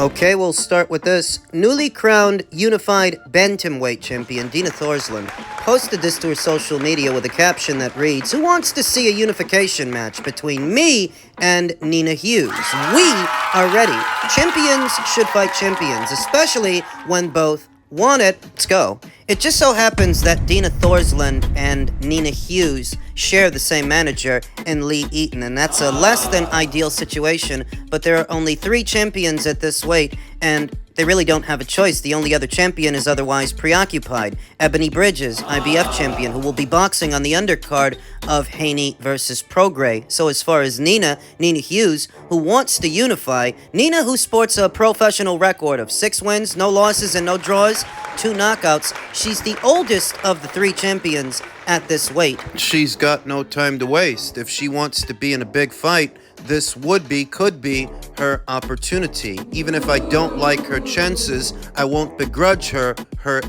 Okay, we'll start with this. Newly crowned unified bantamweight champion Dina Thorslund posted this to her social media with a caption that reads, "Who wants to see a unification match between me and Nina Hughes? We are ready. Champions should fight champions, especially when both want it. Let's go." It just so happens that Dina Thorslund and Nina Hughes share the same manager in Lee Eaton, and that's a less than ideal situation, but there are only 3 champions at this weight, and they really don't have a choice. The only other champion is otherwise preoccupied. Ebony Bridges, IBF champion, who will be boxing on the undercard of Haney versus Prograis. So as far as Nina Hughes, who wants to unify, Nina, who sports a professional record of 6 wins, no losses, and no draws, 2 knockouts, she's the oldest of the 3 champions at this weight. She's got no time to waste. If she wants to be in a big fight, this could be her opportunity. Even if I don't like her chances, I won't begrudge her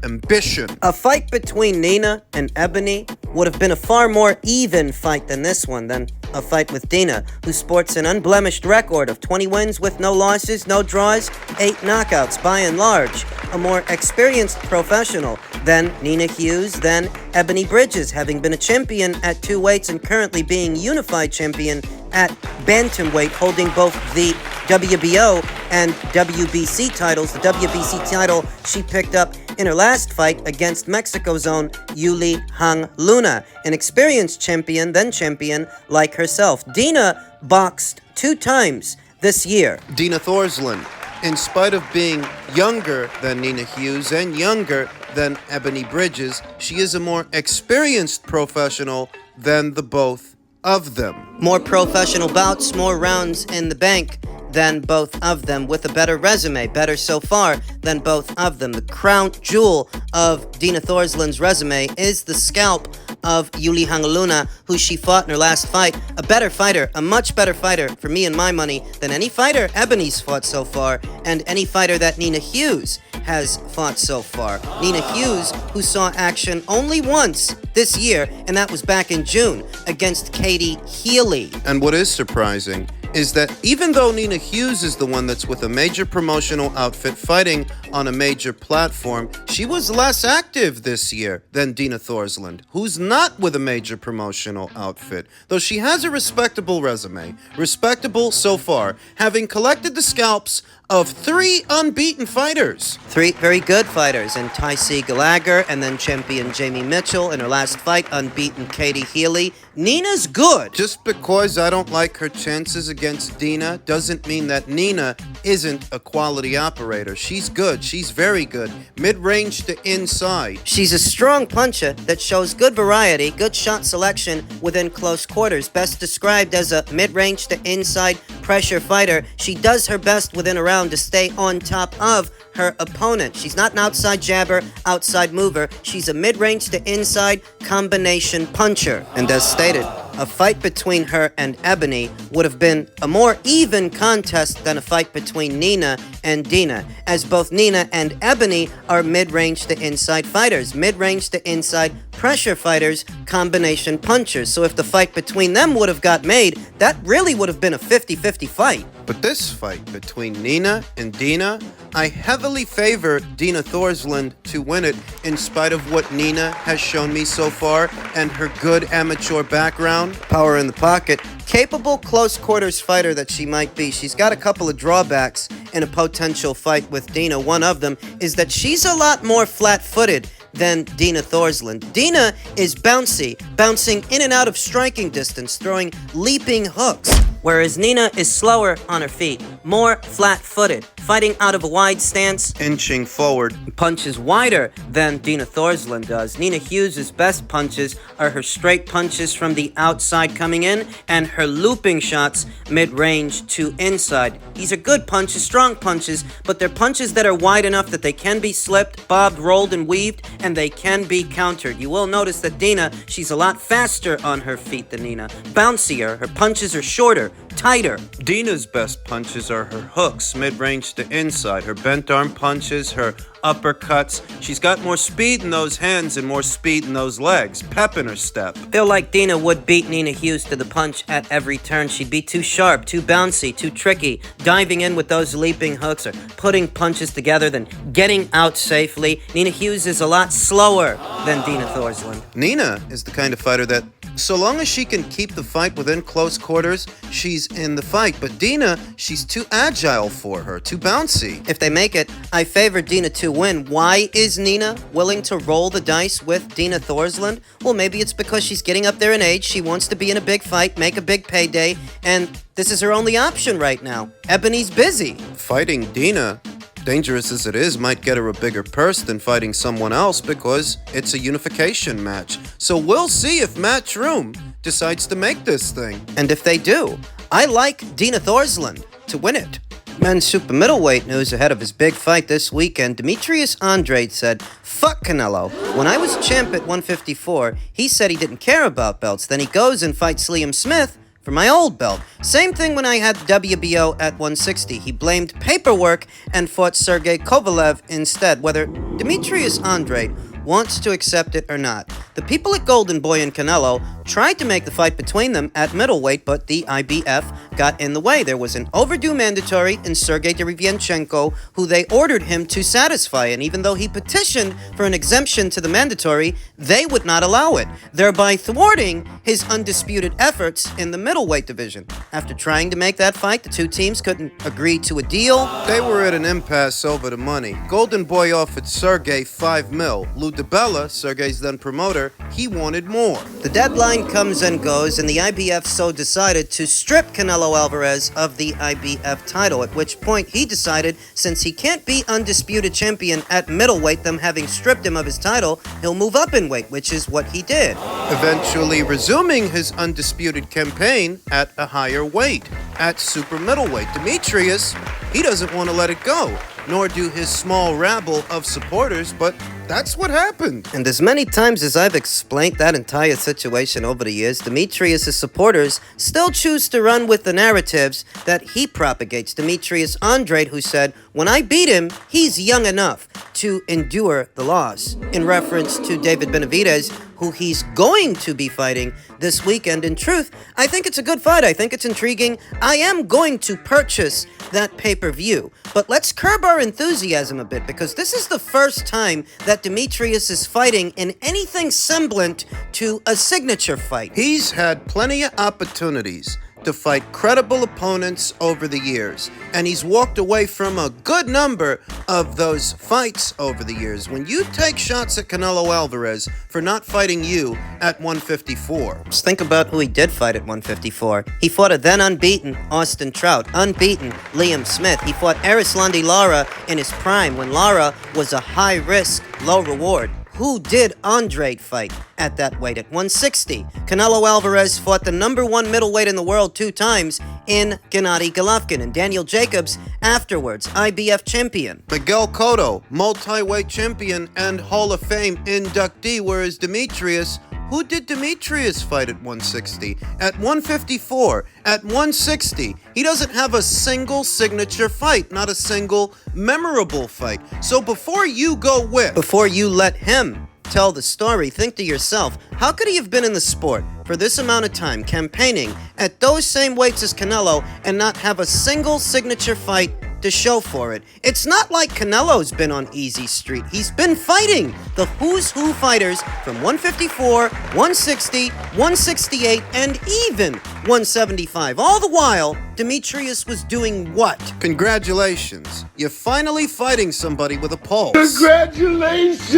ambition. A fight between Nina and Ebony would have been a far more even fight than this one, than a fight with Dina, who sports an unblemished record of 20 wins with no losses, no draws, 8 knockouts by and large. A more experienced professional than Nina Hughes, than Ebony Bridges, having been a champion at 2 weights and currently being unified champion at bantamweight, holding both the WBO and WBC titles. The WBC title she picked up in her last fight against Mexico's own Yuli Hang Luna, an experienced champion, then champion like herself. Dina boxed 2 times this year. Dina Thorslund, in spite of being younger than Nina Hughes and younger than Ebony Bridges, she is a more experienced professional than the both of them. More professional bouts, more rounds in the bank than both of them, with a better resume, better so far than both of them. The crown jewel of Dina Thorslund's resume is the scalp of Yuli Hangaluna, who she fought in her last fight. A better fighter, a much better fighter, for me and my money, than any fighter Ebony's fought so far, and any fighter that Nina Hughes has fought so far. Nina Hughes, who saw action only once this year, and that was back in June, against Katie Healy. And what is surprising is that even though Nina Hughes is the one that's with a major promotional outfit fighting on a major platform, she was less active this year than Dina Thorslund, who's not with a major promotional outfit, though she has a respectable resume. Respectable so far, having collected the scalps of 3 unbeaten fighters. 3 very good fighters, in Tycee Gallagher and then champion Jamie Mitchell. In her last fight, unbeaten Katie Healy. Nina's good. Just because I don't like her chances against Dina doesn't mean that Nina isn't a quality operator. She's good. She's very good. Mid-range to inside. She's a strong puncher that shows good variety, good shot selection within close quarters. Best described as a mid-range to inside pressure fighter. She does her best within a round to stay on top of her opponent. She's not an outside jabber, outside mover. She's a mid-range to inside combination puncher. And as stated, a fight between her and Ebony would have been a more even contest than a fight between Nina and Dina, as both Nina and Ebony are mid-range to inside fighters, mid-range to inside pressure fighters, combination punchers. So if the fight between them would have got made, that really would have been a 50-50 fight. But this fight between Nina and Dina, I heavily favor Dina Thorslund to win it, in spite of what Nina has shown me so far and her good amateur background. Power in the pocket. Capable close quarters fighter that she might be. She's got a couple of drawbacks in a potential fight with Dina. One of them is that she's a lot more flat-footed than Dina Thorslund. Dina is bouncy, bouncing in and out of striking distance, throwing leaping hooks, whereas Nina is slower on her feet, more flat-footed, fighting out of a wide stance, inching forward. Punches wider than Dina Thorslund does. Nina Hughes' best punches are her straight punches from the outside coming in, and her looping shots mid-range to inside. These are good punches, strong punches, but they're punches that are wide enough that they can be slipped, bobbed, rolled, and weaved, and they can be countered. You will notice that Dina, she's a lot faster on her feet than Nina. Bouncier, her punches are shorter, tighter. Dina's best punches are her hooks, mid-range to inside, her bent arm punches, her uppercuts. She's got more speed in those hands and more speed in those legs. Pep in her step. Feel like Dina would beat Nina Hughes to the punch at every turn. She'd be too sharp, too bouncy, too tricky, diving in with those leaping hooks or putting punches together, then getting out safely. Nina Hughes is a lot slower than Dina Thorslund. Nina is the kind of fighter that, so long as she can keep the fight within close quarters, she's in the fight. But Dina, she's too agile for her, too bouncy. If they make it, I favor Dina to win. Why is Nina willing to roll the dice with Dina Thorslund? Well, maybe it's because she's getting up there in age. She wants to be in a big fight, make a big payday, and this is her only option right now. Ebony's busy. Fighting Dina, dangerous as it is, might get her a bigger purse than fighting someone else because it's a unification match. So we'll see if Matchroom decides to make this thing. And if they do, I like Dina Thorslund to win it. Men's super middleweight news ahead of his big fight this weekend. Demetrius Andrade said, "Fuck Canelo. When I was champ at 154, he said he didn't care about belts. Then he goes and fights Liam Smith for my old belt. Same thing when I had WBO at 160. He blamed paperwork and fought Sergey Kovalev instead." Whether Demetrius Andrade wants to accept it or not, the people at Golden Boy and Canelo tried to make the fight between them at middleweight, but the IBF got in the way. There was an overdue mandatory in Sergey Derevianchenko, who they ordered him to satisfy, and even though he petitioned for an exemption to the mandatory, they would not allow it, thereby thwarting his undisputed efforts in the middleweight division. After trying to make that fight, the two teams couldn't agree to a deal. They were at an impasse over the money. Golden Boy offered Sergey $5 million. Lou DiBella, Sergey's then promoter, he wanted more. The deadline comes and goes, and the IBF so decided to strip Canelo Alvarez of the IBF title, at which point he decided, since he can't be undisputed champion at middleweight, them having stripped him of his title, he'll move up in weight, which is what he did. Eventually resuming his undisputed campaign at a higher weight, at super middleweight. Demetrius, he doesn't want to let it go, nor do his small rabble of supporters, but that's what happened. And as many times as I've explained that entire situation over the years, Demetrius' supporters still choose to run with the narratives that he propagates. Demetrius Andrade, who said, "When I beat him, he's young enough to endure the loss," in reference to David Benavidez, who he's going to be fighting this weekend. In truth, I think it's a good fight. I think it's intriguing. I am going to purchase that pay-per-view. But let's curb our enthusiasm a bit, because this is the first time that Demetrius is fighting in anything semblant to a signature fight. He's had plenty of opportunities to fight credible opponents over the years, and he's walked away from a good number of those fights over the years. When you take shots at Canelo Alvarez for not fighting you at 154. Just think about who he did fight at 154. He fought a then unbeaten Austin Trout, unbeaten Liam Smith. He fought Erislandy Lara in his prime when Lara was a high risk, low reward. Who did Andrade fight at that weight at 160? Canelo Alvarez fought the number one middleweight in the world 2 times in Gennady Golovkin, and Daniel Jacobs afterwards, IBF champion. Miguel Cotto, multi-weight champion and Hall of Fame inductee, whereas Demetrius, who did Demetrius fight at 160? At 154? At 160? He doesn't have a single signature fight, not a single memorable fight. So before you go with, Before you let him tell the story, think to yourself, how could he have been in the sport for this amount of time, campaigning at those same weights as Canelo, and not have a single signature fight to show for it? It's not like Canelo's been on easy street. He's been fighting the who's who fighters from 154, 160, 168, and even 175. All the while, Demetrius was doing what? congratulations. You're finally fighting somebody with a pulse. Congratulations!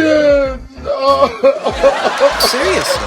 Seriously,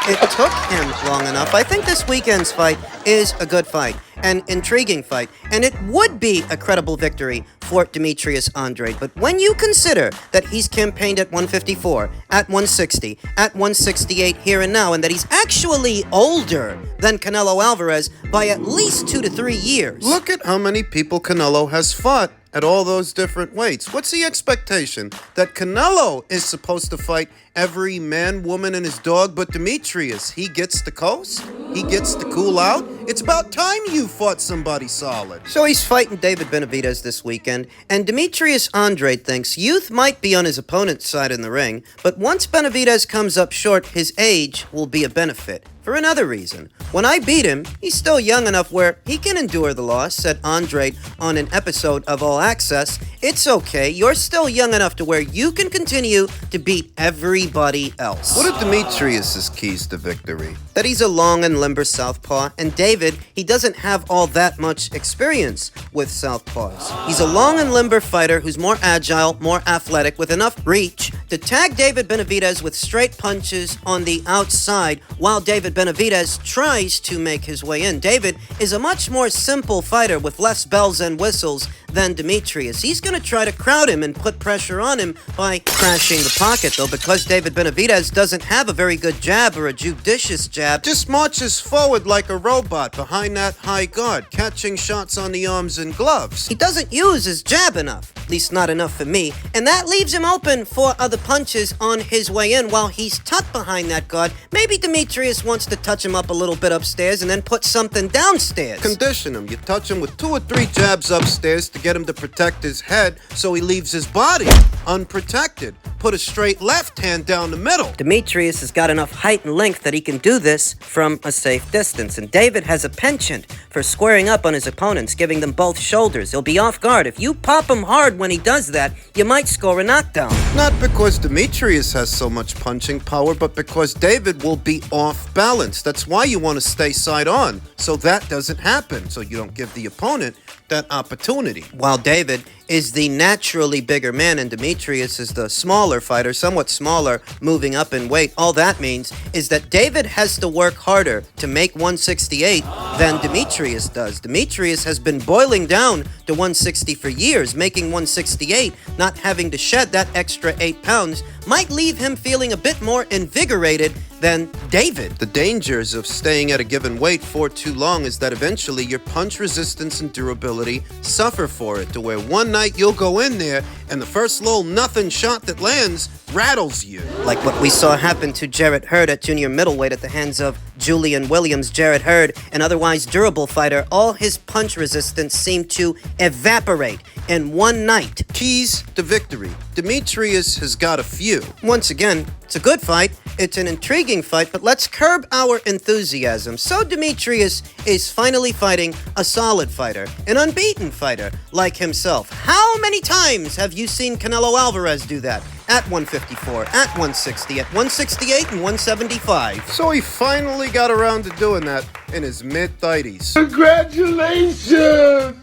it took him long enough. I think this weekend's fight is a good fight, an intriguing fight, and it would be a credible victory for Demetrius Andrade. But when you consider that he's campaigned at 154, at 160, at 168 here and now, and that he's actually older than Canelo Alvarez by at least 2 to 3 years. Look at how many people Canelo has fought at all those different weights. What's the expectation? That Canelo is supposed to fight Every man, woman, and his dog but Demetrius. He gets to coast. He gets to cool out. It's about time you fought somebody solid. So he's fighting David Benavidez this weekend, and Demetrius Andrade thinks youth might be on his opponent's side in the ring, but once Benavidez comes up short, his age will be a benefit. For another reason, when I beat him, he's still young enough where he can endure the loss, said Andrade on an episode of All Access. It's okay, you're still young enough to where you can continue to beat everybody else. What are Demetrius's keys to victory? That he's a long and limber southpaw, and David, he doesn't have all that much experience with southpaws. He's a long and limber fighter who's more agile, more athletic, with enough reach to tag David Benavidez with straight punches on the outside while David Benavidez tries to make his way in. David is a much more simple fighter with less bells and whistles than Demetrius. He's going to try to crowd him and put pressure on him by crashing the pocket, though, because David Benavidez doesn't have a very good jab or a judicious jab. Just marches forward like a robot behind that high guard, catching shots on the arms and gloves. He doesn't use his jab enough, at least not enough for me, and that leaves him open for other punches on his way in while he's tucked behind that guard. Maybe Demetrius wants to touch him up a little bit upstairs and then put something downstairs. Condition him. You touch him with 2 or 3 jabs upstairs to get him to protect his head so he leaves his body unprotected. Put a straight left hand down the middle. Demetrius has got enough height and length that he can do this from a safe distance, and David has a penchant for squaring up on his opponents, giving them both shoulders. He'll be off guard. If you pop him hard when he does that, you might score a knockdown. Not because Demetrius has so much punching power, but because David will be off balance. That's why you want to stay side on, so that doesn't happen, so you don't give the opponent that opportunity. While David is the naturally bigger man and Demetrius is the smaller fighter, somewhat smaller, moving up in weight, all that means is that David has to work harder to make 168 than Demetrius does. Demetrius has been boiling down to 160 for years. Making 168, not having to shed that extra 8 pounds, might leave him feeling a bit more invigorated than David. The dangers of staying at a given weight for too long is that eventually your punch resistance and durability suffer for it, to where one night you'll go in there and the first little nothing shot that lands rattles you. Like what we saw happen to Jarrett Hurd at junior middleweight at the hands of Julian Williams. Jarrett Hurd, an otherwise durable fighter, all his punch resistance seemed to evaporate in one night. Keys to victory. Demetrius has got a few. Once again, it's a good fight, it's an intriguing fight, but let's curb our enthusiasm. So Demetrius is finally fighting a solid fighter, an unbeaten fighter like himself. How many times have you seen Canelo Alvarez do that? At 154, at 160, at 168, and 175. So he finally got around to doing that in his mid-30s. Congratulations!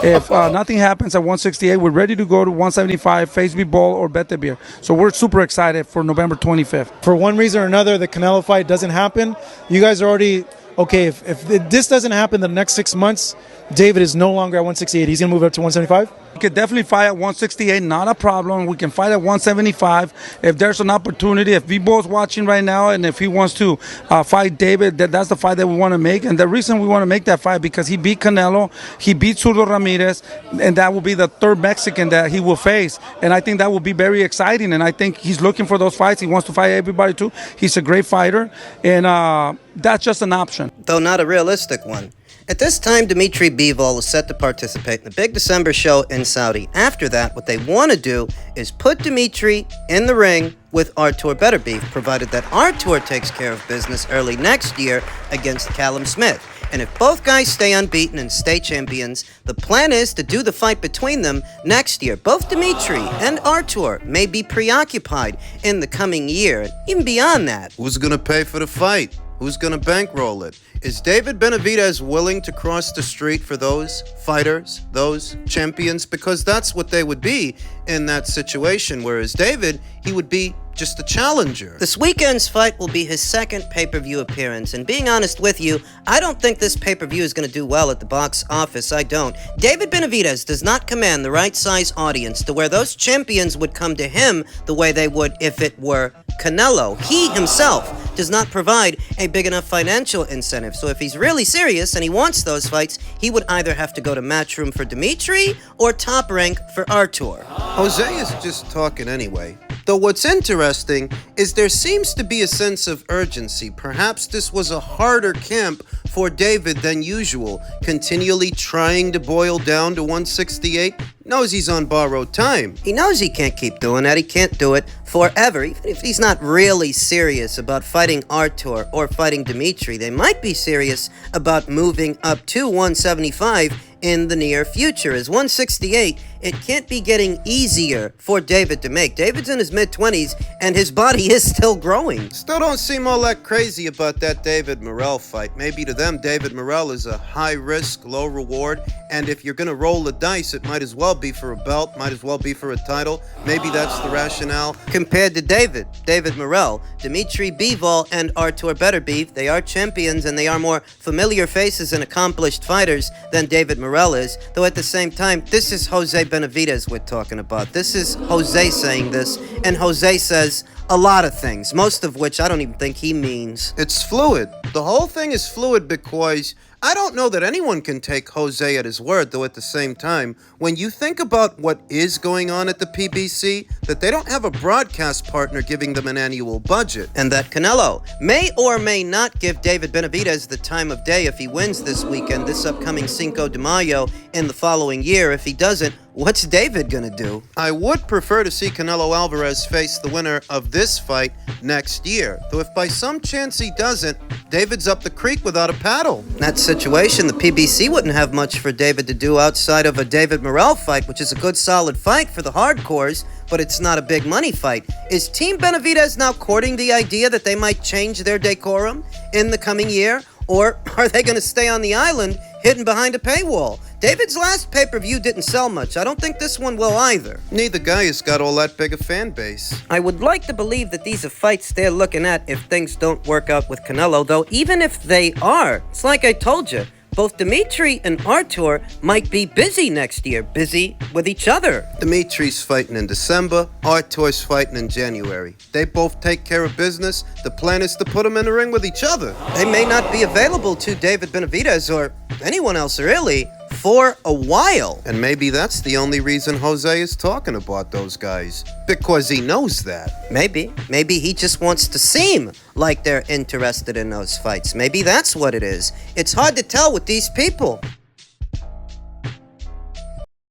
If nothing happens at 168, we're ready to go to 175, face Bivol or Beterbiev. So we're super excited for November 25th. For one reason or another, the Canelo fight doesn't happen. You guys are already, okay, if this doesn't happen the next 6 months, David is no longer at 168. He's going to move up to 175? We could definitely fight at 168, not a problem. We can fight at 175 if there's an opportunity. If Bivol's watching right now and if he wants to fight David, that's the fight that we want to make. And the reason we want to make that fight because he beat Canelo, he beat Zurdo Ramirez, and that will be the third Mexican that he will face. And I think that will be very exciting. And I think he's looking for those fights. He wants to fight everybody too. He's a great fighter, and that's just an option. Though not a realistic one. At this time, Dimitri Bivol is set to participate in the big December show in Saudi. After that, what they want to do is put Dimitri in the ring with Artur Beterbiev, provided that Artur takes care of business early next year against Callum Smith. And if both guys stay unbeaten and stay champions, the plan is to do the fight between them next year. Both Dimitri and Artur may be preoccupied in the coming year, and even beyond that. Who's gonna pay for the fight? Who's gonna bankroll it? Is David Benavidez willing to cross the street for those fighters, those champions? Because that's what they would be in that situation, whereas David, he would be just a challenger. This weekend's fight will be his second pay-per-view appearance, and being honest with you, I don't think this pay-per-view is going to do well at the box office. I don't. David Benavidez does not command the right size audience to where those champions would come to him the way they would if it were Canelo. He himself does not provide a big enough financial incentive, so if he's really serious and he wants those fights, he would either have to go to Matchroom for Dimitri or Top Rank for Artur. Jose is just talking anyway. Though what's interesting is there seems to be a sense of urgency. Perhaps this was a harder camp for David than usual, continually trying to boil down to 168. Knows he's on borrowed time. He knows he can't keep doing that. He can't do it forever. Even if he's not really serious about fighting Artur or fighting Dimitri, they might be serious about moving up to 175 in the near future. As 168, it can't be getting easier for David to make. David's in his mid-20s, and his body is still growing. Still don't seem all that crazy about that David Morrell fight. Maybe to them, David Morrell is a high-risk, low-reward, and if you're going to roll the dice, it might as well be for a belt, might as well be for a title. Maybe that's the rationale. Compared to David Morrell, Dimitri Bivol, and Artur Beterbiev, they are champions, and they are more familiar faces and accomplished fighters than David Morrell is, though at the same time, this is Jose Benavidez we're talking about. This is Jose saying this, and Jose says a lot of things, most of which I don't even think he means. It's fluid. The whole thing is fluid because I don't know that anyone can take Jose at his word, though at the same time, when you think about what is going on at the PBC, that they don't have a broadcast partner giving them an annual budget. And that Canelo may or may not give David Benavidez the time of day if he wins this weekend, this upcoming Cinco de Mayo in the following year. If he doesn't, what's David gonna do? I would prefer to see Canelo Alvarez face the winner of this fight next year, though if by some chance he doesn't, David's up the creek without a paddle. In that situation, the PBC wouldn't have much for David to do outside of a David Morrell fight, which is a good solid fight for the hardcores, but it's not a big money fight. Is Team Benavidez now courting the idea that they might change their decorum in the coming year? Or are they going to stay on the island hidden behind a paywall? David's last pay-per-view didn't sell much. I don't think this one will either. Neither guy has got all that big a fan base. I would like to believe that these are fights they're looking at if things don't work out with Canelo, though even if they are, it's like I told you, both Dimitri and Artur might be busy next year, busy with each other. Dimitri's fighting in December, Artur's fighting in January. They both take care of business. The plan is to put them in the ring with each other. They may not be available to David Benavidez or anyone else really for a while. And maybe that's the only reason Jose is talking about those guys. Because he knows that. Maybe he just wants to seem like they're interested in those fights. Maybe that's what it is. It's hard to tell with these people.